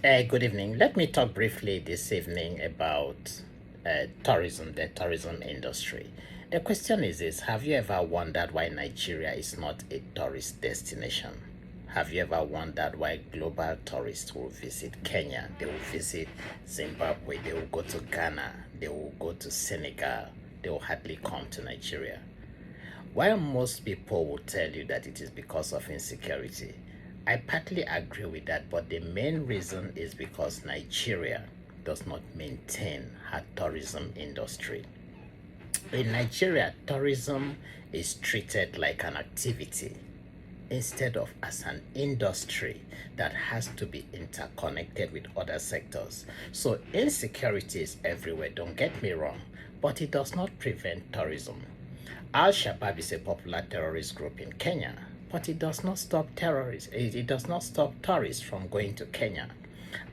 Good evening. Let me talk briefly this evening about tourism, the tourism industry. The question is this: have you ever wondered why Nigeria is not a tourist destination? Have you ever wondered why global tourists will visit Kenya, they will visit Zimbabwe, they will go to Ghana, they will go to Senegal, they will hardly come to Nigeria? While most people will tell you that it is because of insecurity, I partly agree with that, but the main reason is because Nigeria does not maintain her tourism industry. In Nigeria, tourism is treated like an activity instead of as an industry that has to be interconnected with other sectors. So insecurity is everywhere, don't get me wrong, but it does not prevent tourism. Al-Shabaab is a popular terrorist group in Kenya, but it does not stop terrorists. It does not stop tourists from going to Kenya.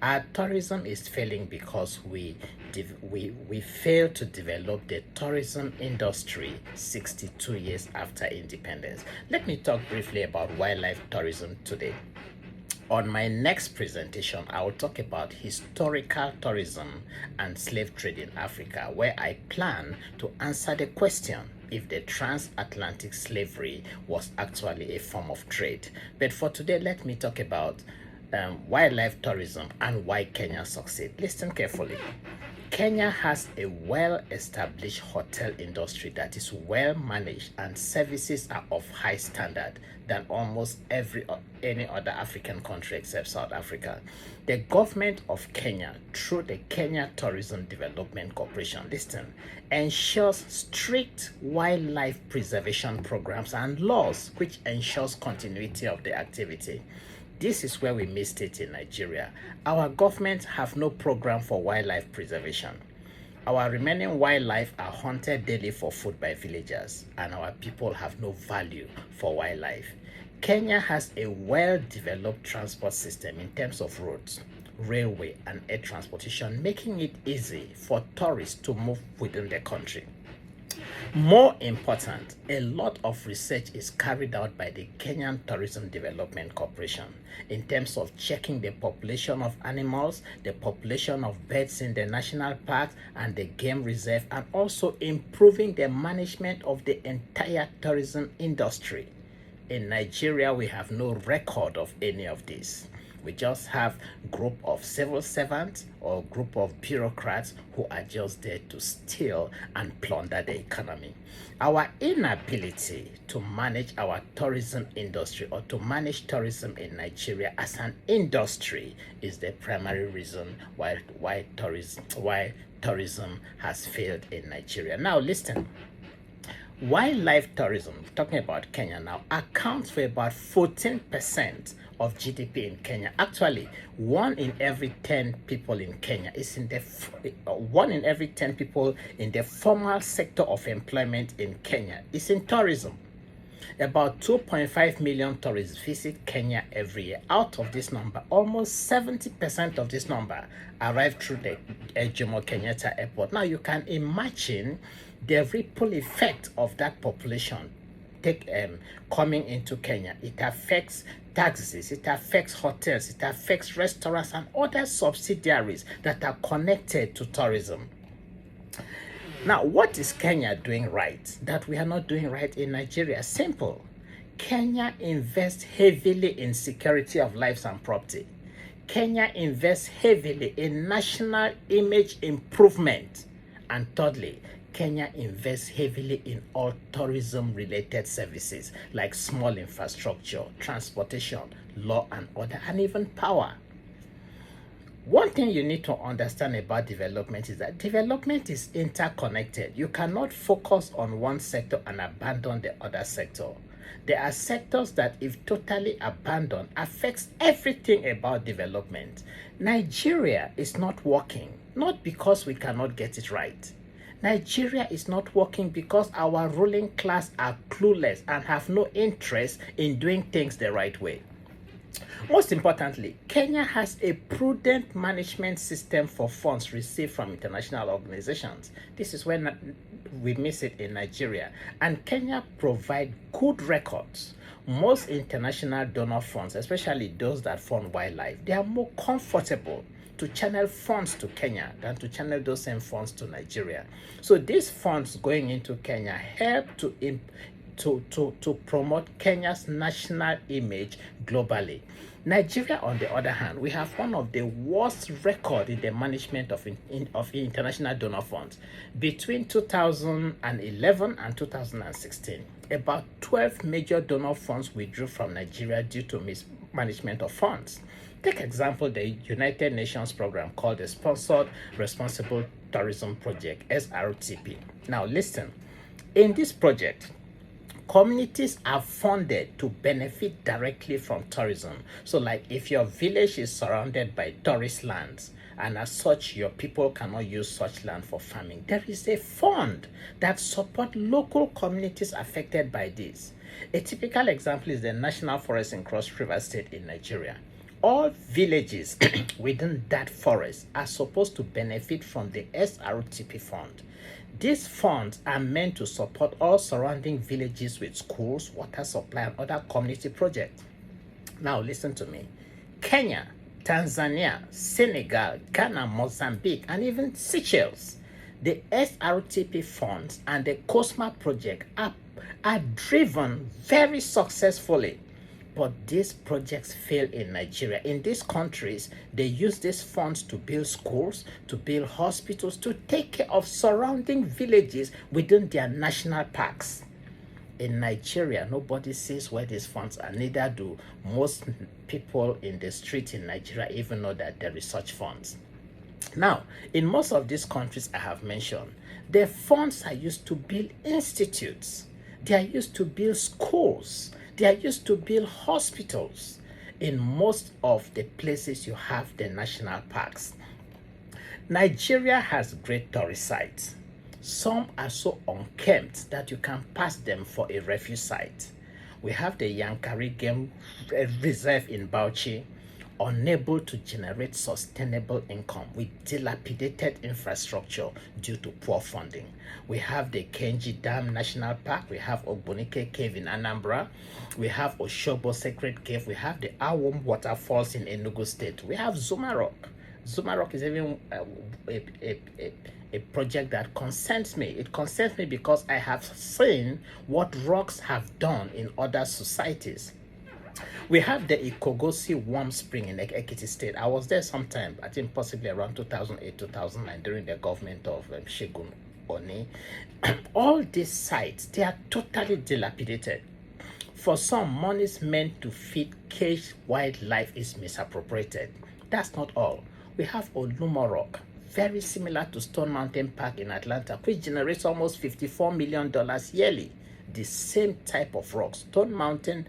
Our tourism is failing because we fail to develop the tourism industry 62 years after independence. Let me talk briefly about wildlife tourism today. On my next presentation, I will talk about historical tourism and slave trade in Africa, where I plan to answer the question if the transatlantic slavery was actually a form of trade. But for today, let me talk about wildlife tourism and why Kenya succeeds. Listen carefully. Kenya has a well-established hotel industry that is well managed, and services are of high standard than almost any other African country except South Africa. The government of Kenya, through the Kenya Tourism Development Corporation, ensures strict wildlife preservation programs and laws which ensures continuity of the activity. This is where we missed it in Nigeria. Our government have no program for wildlife preservation. Our remaining wildlife are hunted daily for food by villagers, and our people have no value for wildlife. Kenya has a well-developed transport system in terms of roads, railway, and air transportation, making it easy for tourists to move within the country. More important, a lot of research is carried out by the Kenyan Tourism Development Corporation in terms of checking the population of animals, the population of birds in the national parks and the game reserve, and also improving the management of the entire tourism industry. In Nigeria, we have no record of any of this. We just have group of civil servants or group of bureaucrats who are just there to steal and plunder the economy. Our inability to manage our tourism industry or to manage tourism in Nigeria as an industry is the primary reason why tourism has failed in Nigeria. Now listen. Wildlife tourism, talking about Kenya now, accounts for about 14% of GDP in Kenya. Actually, 1 in every 10 people in Kenya is in the 1 in every 10 people in the formal sector of employment in Kenya is in tourism. About 2.5 million tourists visit Kenya every year. Out of this number, almost 70% of this number arrive through the Jomo Kenyatta Airport. Now you can imagine the ripple effect of that population coming into Kenya. It affects taxis, it affects hotels, it affects restaurants and other subsidiaries that are connected to tourism. Now, what is Kenya doing right that we are not doing right in Nigeria? Simple. Kenya invests heavily in security of lives and property. Kenya invests heavily in national image improvement. And thirdly, Kenya invests heavily in all tourism-related services like small infrastructure, transportation, law and order, and even power. One thing you need to understand about development is that development is interconnected. You cannot focus on one sector and abandon the other sector. There are sectors that, if totally abandoned, affects everything about development. Nigeria is not working, not because we cannot get it right. Nigeria is not working because our ruling class are clueless and have no interest in doing things the right way. Most importantly, Kenya has a prudent management system for funds received from international organizations. This is when we miss it in Nigeria. And Kenya provides good records Most international donor funds, especially those that fund wildlife, they are more comfortable to channel funds to Kenya than to channel those same funds to Nigeria. So these funds going into Kenya help to promote Kenya's national image globally. Nigeria, on the other hand, we have one of the worst record in the management of international donor funds. Between 2011 and 2016, about 12 major donor funds withdrew from Nigeria due to mismanagement of funds. Take example, the United Nations program called the Sponsored Responsible Tourism Project, SRTP. Now listen, in this project, communities are funded to benefit directly from tourism. So like if your village is surrounded by tourist lands and as such your people cannot use such land for farming, there is a fund that supports local communities affected by this. A typical example is the National Forest in Cross River State in Nigeria. All villages within that forest are supposed to benefit from the SRTP fund. These funds are meant to support all surrounding villages with schools, water supply, and other community projects. Now listen to me. Kenya, Tanzania, Senegal, Ghana, Mozambique, and even Seychelles, the SRTP funds and the COSMA project are driven very successfully. But these projects fail in Nigeria. In these countries, they use these funds to build schools, to build hospitals, to take care of surrounding villages within their national parks. In Nigeria, nobody sees where these funds are, neither do most people in the street in Nigeria even know that there is such funds. Now, in most of these countries I have mentioned, the funds are used to build institutes. They are used to build schools. They are used to build hospitals. In most of the places you have the national parks. Nigeria has great tourist sites. Some are so unkempt that you can pass them for a refuge site. We have the Yankari Game Reserve in Bauchi, unable to generate sustainable income with dilapidated infrastructure due to poor funding. We have the Kenji Dam National Park, we have Ogbonike Cave in Anambra, we have Oshobo Sacred Cave, we have the Awom Waterfalls in Enugu State, we have Zuma Rock. Zuma Rock is even a project that concerns me. It concerns me because I have seen what rocks have done in other societies. We have the Ikogosi Warm Spring in Ekiti State. I was there sometime, I think possibly around 2008, 2009, during the government of Shegun Oni. All these sites, they are totally dilapidated. For some, monies meant to feed caged wildlife is misappropriated. That's not all. We have Olumo Rock, very similar to Stone Mountain Park in Atlanta, which generates almost $54 million yearly. The same type of rock, Stone Mountain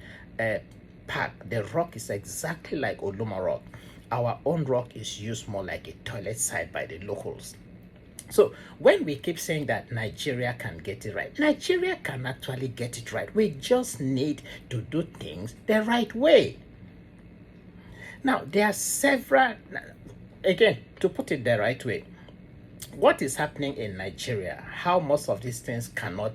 Park, the rock is exactly like Olumo Rock. Our own rock is used more like a toilet site by the locals. So when we keep saying that Nigeria can get it right, Nigeria can actually get it right. We just need to do things the right way. Now, there are several, again, to put it the right way, what is happening in Nigeria, how most of these things cannot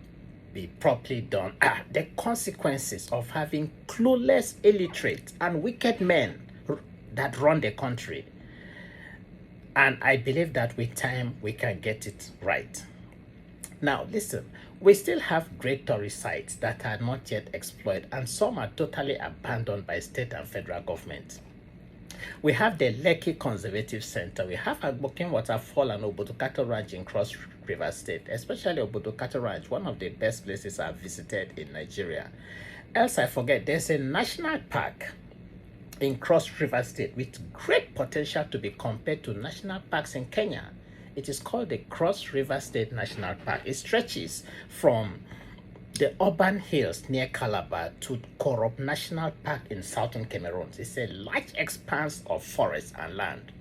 be properly done, are the consequences of having clueless, illiterate, and wicked men that run the country. And I believe that with time, we can get it right. Now, listen, we still have great tourist sites that are not yet exploited, and some are totally abandoned by state and federal government. We have the Lekki Conservative Center. We have Agbokin Waterfall and Obudu Cattle Ranch in Cross River State, especially Obudu Cattle Ranch, one of the best places I've visited in Nigeria. Else I forget, there's a national park in Cross River State with great potential to be compared to national parks in Kenya. It is called the Cross River State National Park. It stretches from the urban hills near Calabar to Korob National Park in southern Cameroon. It's a large expanse of forest and land.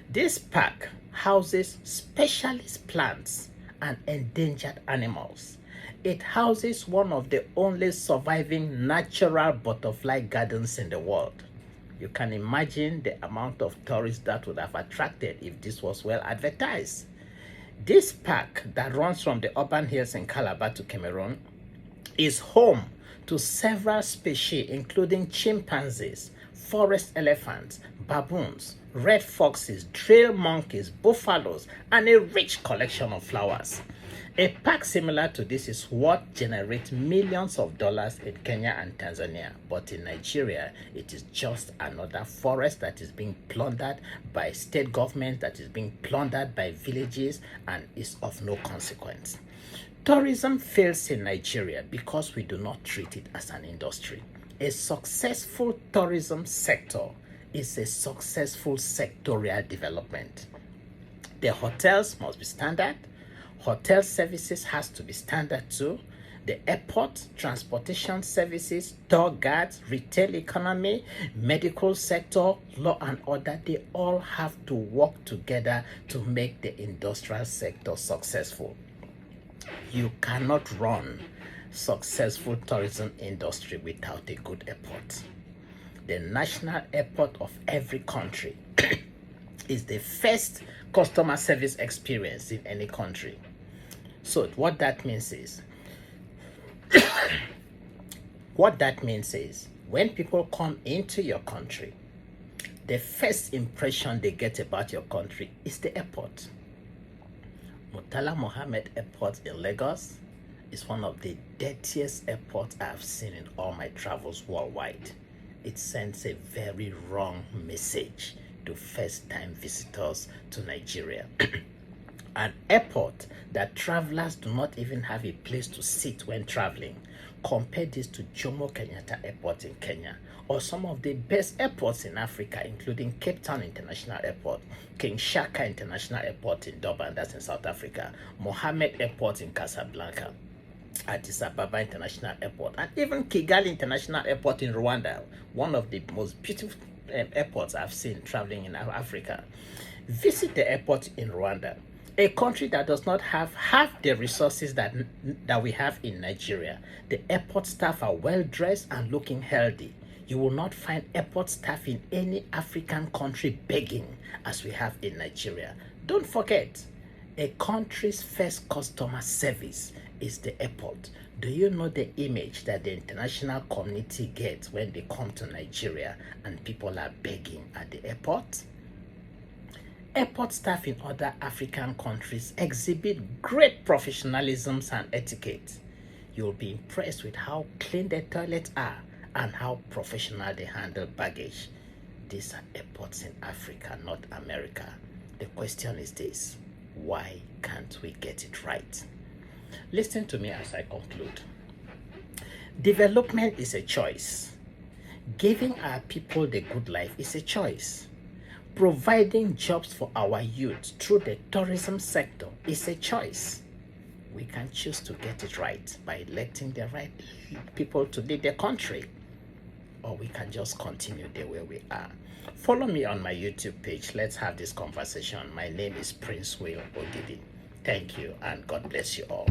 This park houses specialist plants and endangered animals. It houses one of the only surviving natural butterfly gardens in the world. You can imagine the amount of tourists that would have attracted if this was well advertised. This park that runs from the urban hills in Calabar to Cameroon is home to several species including chimpanzees, forest elephants, baboons, red foxes, trail monkeys, buffaloes, and a rich collection of flowers. A park similar to this is what generates millions of dollars in Kenya and Tanzania, but in Nigeria, it is just another forest that is being plundered by state government, that is being plundered by villages, and is of no consequence. Tourism fails in Nigeria because we do not treat it as an industry. A successful tourism sector is a successful sectorial development. The hotels must be standard. Hotel services has to be standard too. The airport, transportation services, tour guides, retail economy, medical sector, law and order, they all have to work together to make the industrial sector successful. You cannot run successful tourism industry without a good airport. The national airport of every country is the first customer service experience in any country. So what that means is when people come into your country, the first impression they get about your country is the airport. Murtala Mohammed Airport in Lagos is one of the dirtiest airports I have seen in all my travels worldwide. It sends a very wrong message to first-time visitors to Nigeria. An airport that travelers do not even have a place to sit when traveling. Compare this to Jomo Kenyatta Airport in Kenya, or some of the best airports in Africa, including Cape Town International Airport, King Shaka International Airport in Durban, that's in South Africa, Mohammed Airport in Casablanca, Addis Ababa International Airport, and even Kigali International Airport in Rwanda, one of the most beautiful airports I've seen traveling in Africa. Visit the airport in Rwanda, a country that does not have half the resources that we have in Nigeria. The airport staff are well dressed and looking healthy. You will not find airport staff in any African country begging as we have in Nigeria. Don't forget, a country's first customer service is the airport. Do you know the image that the international community gets when they come to Nigeria and people are begging at the airport? Airport staff in other African countries exhibit great professionalism and etiquette. You'll be impressed with how clean the toilets are and how professional they handle baggage. These are airports in Africa, not America. The question is this: why can't we get it right? Listen to me as I conclude. Development is a choice. Giving our people the good life is a choice. Providing jobs for our youth through the tourism sector is a choice. We can choose to get it right by electing the right people to lead the country, or we can just continue the way we are. Follow me on my YouTube page. Let's have this conversation. My name is Prince Will Odidi. Thank you, and God bless you all.